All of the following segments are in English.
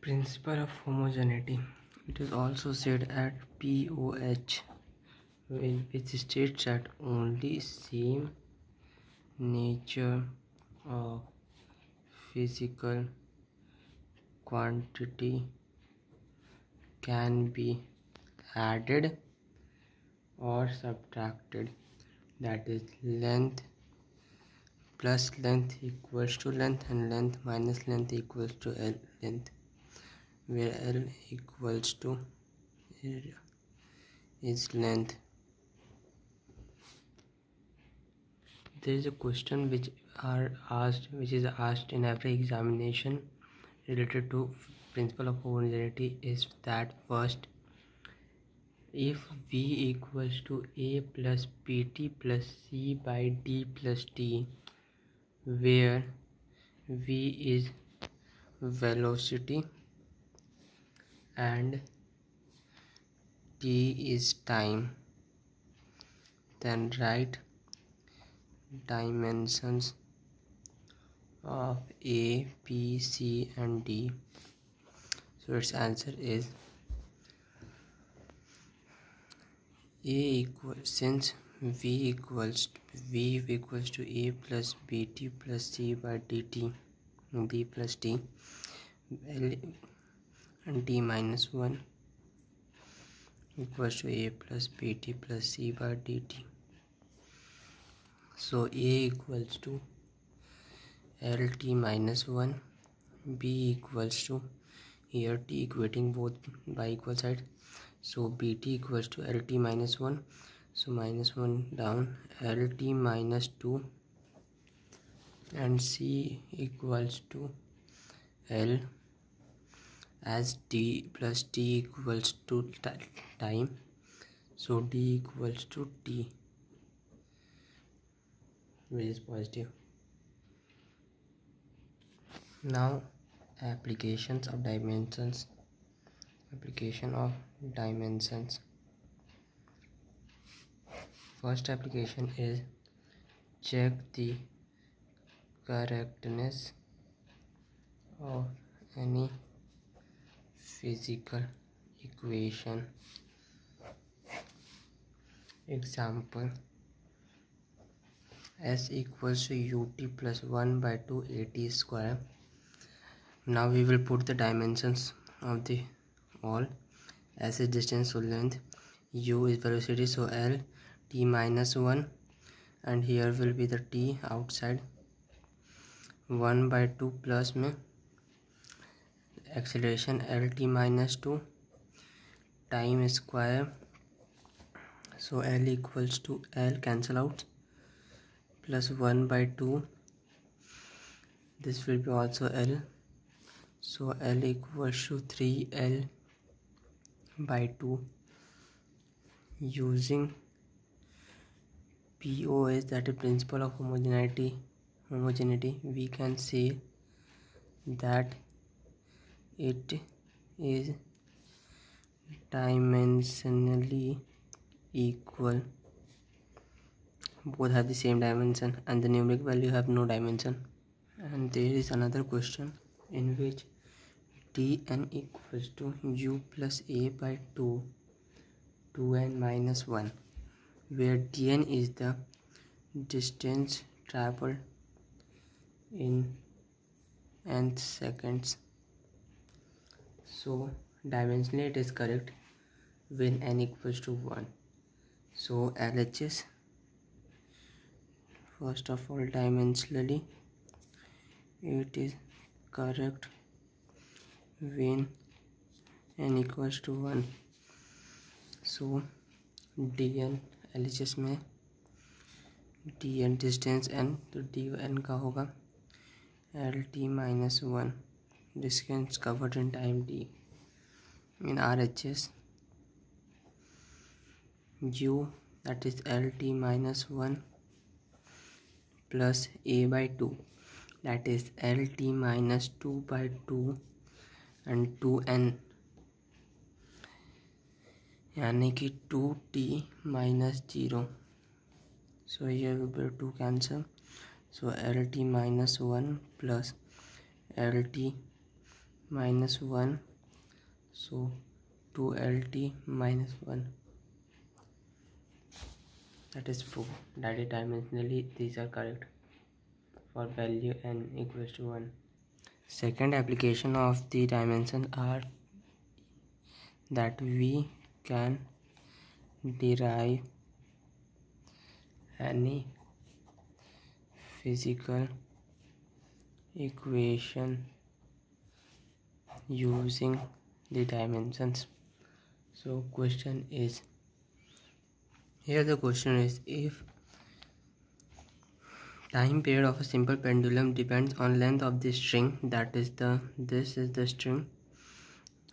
Principle of homogeneity. It is also said at POH, which states that only same nature of physical quantity can be added or subtracted. That is, length plus length equals to length and length minus length equals to L length, where L equals to is length. There is a question which is asked in every examination related to principle of homogeneity is that first, if V equals to A plus PT plus C by D plus T, where V is velocity and T is time, then write dimensions of A, B, C and D. So its answer is since V equals to A plus BT plus C by DT D plus T, L and D minus 1 equals to A plus BT plus C by DT. So A equals to LT minus 1, B equals to, here T equating both by equal side, so BT equals to LT minus 1, so minus 1 down, LT minus 2, and C equals to L, as D plus T equals to time, so D equals to T, which is positive. Now application of dimensions. First application is check the correctness of any physical equation. Example, S equals to UT plus 1 by 2 AT square. Now we will put the dimensions of the all. S is distance, so length, U is velocity, so L, T minus 1, and here will be the T outside, 1 by 2 plus में acceleration LT minus 2, time square, so L equals to L, cancel out, plus 1 by 2, this will be also L, so L equals to 3L by 2. Using POH, that is principle of homogeneity, we can say that it is dimensionally equal. Both have the same dimension and the numeric value have no dimension. And there is another question in which Dn equals to U plus A by 2n minus 1, where Dn is the distance traveled in nth seconds. So dimensionally it is correct when n equals to 1. So LHS, first of all, dimensionally it is correct when n equals to 1. So dn, LHS में dn distance n, तो dn का होगा LT minus 1, distance covered in time d. In RHS, U, that is LT minus 1 plus A by 2, that is LT minus 2 by 2 and 2n, यानी कि 2t minus 0. So here will be 2 cancel, so LT minus 1 plus LT minus 1, so 2lt minus 1. That is true. That is dimensionally these are correct for value n equals to 1. Second application of the dimensions are that we can derive any physical equation using the dimensions. So question is, here the question is, if time period of a simple pendulum depends on length of the string, that is this is the string,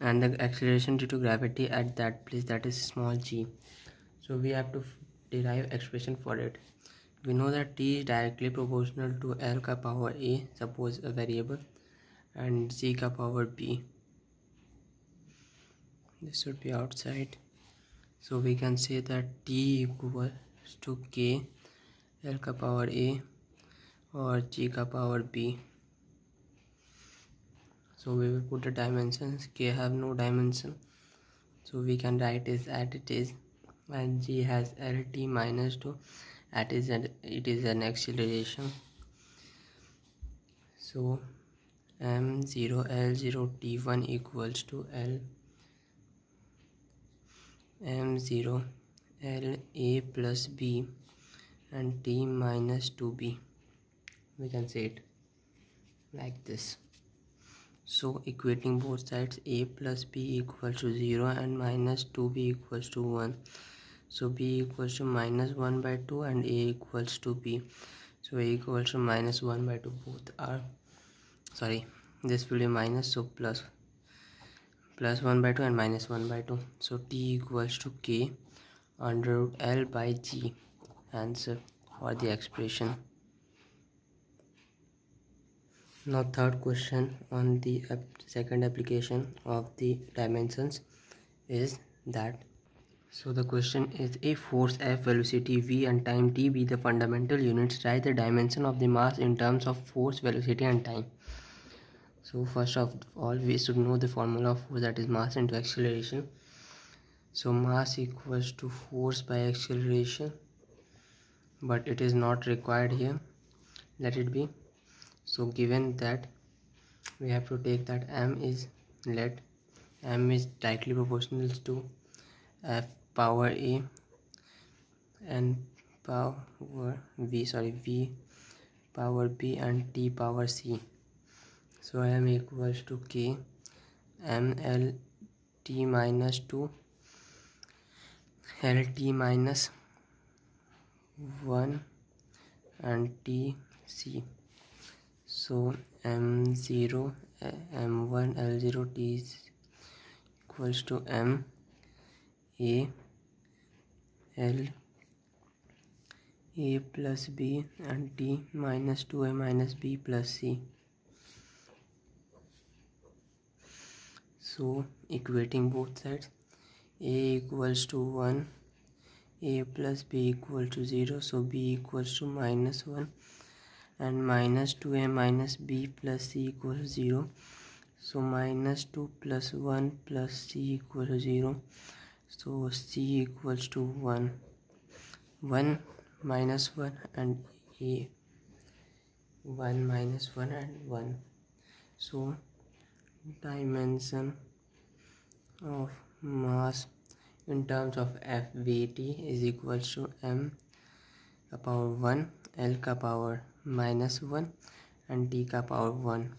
and the acceleration due to gravity at that place, that is small g. So we have to derive expression for it. We know that t is directly proportional to L ka power a, suppose a variable, and z ka power b. This should be outside. So we can say that t equals to k L ka power a or g ka power b. So we will put the dimensions. K have no dimension, so we can write it as it is, and g has lt minus 2, it is an acceleration. So m0 L0 t1 equals to L m0 L a plus b and t minus 2b. We can say it like this. So equating both sides, a plus b equals to 0 and minus 2b equals to 1. So b equals to minus 1 by 2 and a equals to b. So a equals to minus 1 by 2, both are, sorry, this will be minus, so plus 1 by 2 and minus 1 by 2. So t equals to k under root L by g, answer for the expression. Now third question on the second application of the dimensions is that, so the question is, if force F, velocity v and time t be the fundamental units, write the dimension of the mass in terms of force, velocity and time. So first of all we should know the formula of force, that is mass into acceleration. So mass equals to force by acceleration, but it is not required here, let it be. So given that, we have to take that m is directly proportional to f power a and power v power b and t power c. So m equals to k m l t minus 2 l t minus 1 and t c. So m0 m1 l0 t is equals to m a l a plus b and t minus 2a minus b plus c. So equating both sides, a equals to 1, a plus b equals to 0, so b equals to minus 1 and minus 2a minus b plus c equals 0. So minus 2 plus 1 plus c equals to 0. So c equals to 1. 1 minus 1 and a 1 minus 1 and 1. So dimension of mass in terms of FVT is equals to m ka power 1 L ka power minus 1 and t ka power 1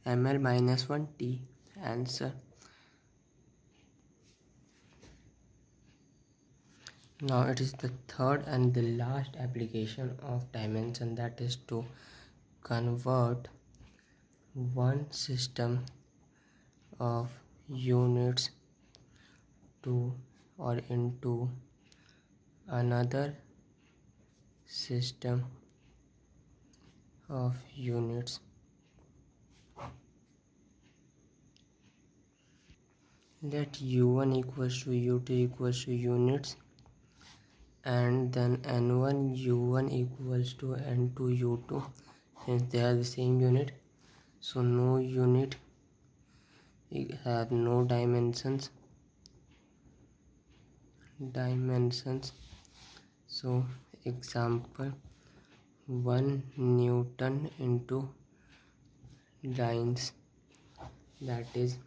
ml minus 1 t, answer. Now it is the third and the last application of dimension, that is to convert one system of units to or into another system of units. Let u1 equals to u2 equals to units, and then n1 u1 equals to n2 u2, since they are the same unit, so no unit have no dimensions. So example, 1 Newton into dynes, that is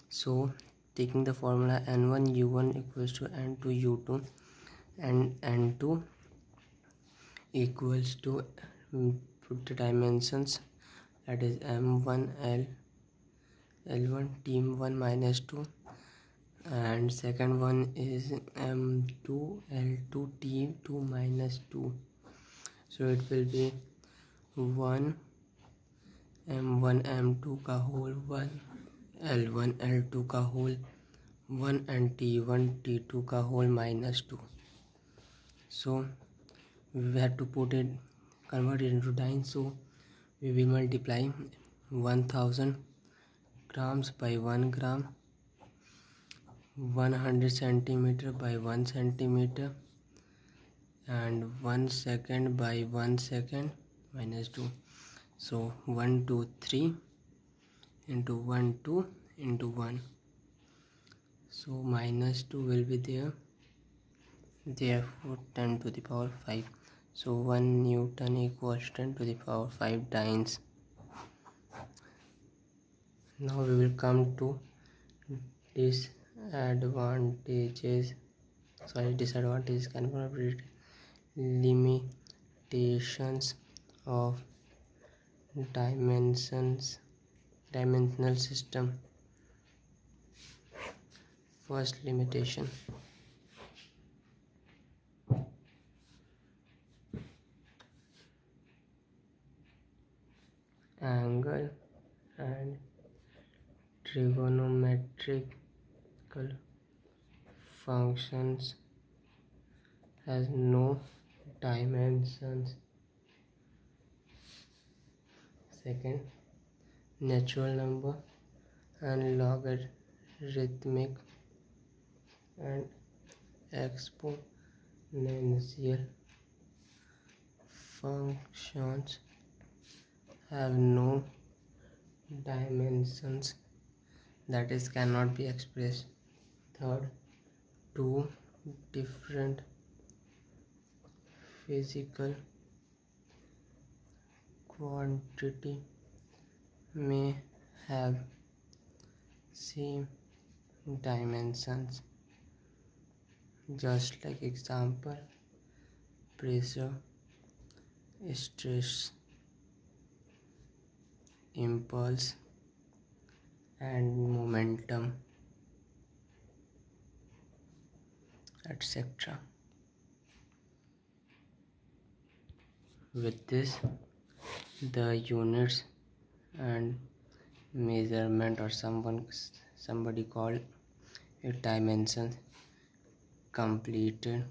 so taking the formula n1 u1 equals to n2 u2 and n2 equals to put the dimensions, that is m1 l1 t1 minus 2, and second one is m2 l2 t2 minus 2. So it will be 1 m1 m2 का whole 1 l1 l2 का whole 1 and t1 t2 का whole minus 2. So we have to convert it into dynes. So we will multiply 1000 grams by 1 gram, 100 centimeter by 1 centimeter, and 1 second by 1 second minus 2. So 1 2 3 into 1 2 into 1. So minus 2 will be there, therefore 10 to the power 5. So 1 Newton equals 10 to the power 5 dynes. Now we will come to disadvantages limitations of dimensional system. First limitation, angle and trigonometrical functions has no dimensions. Second, natural number and logarithmic and exponential functions have no dimensions, that is cannot be expressed. Third, two different physical quantity may have same dimensions, just like example, pressure, stress, impulse, and momentum, etc. With this, the units and measurement, or somebody called it dimensions, completed.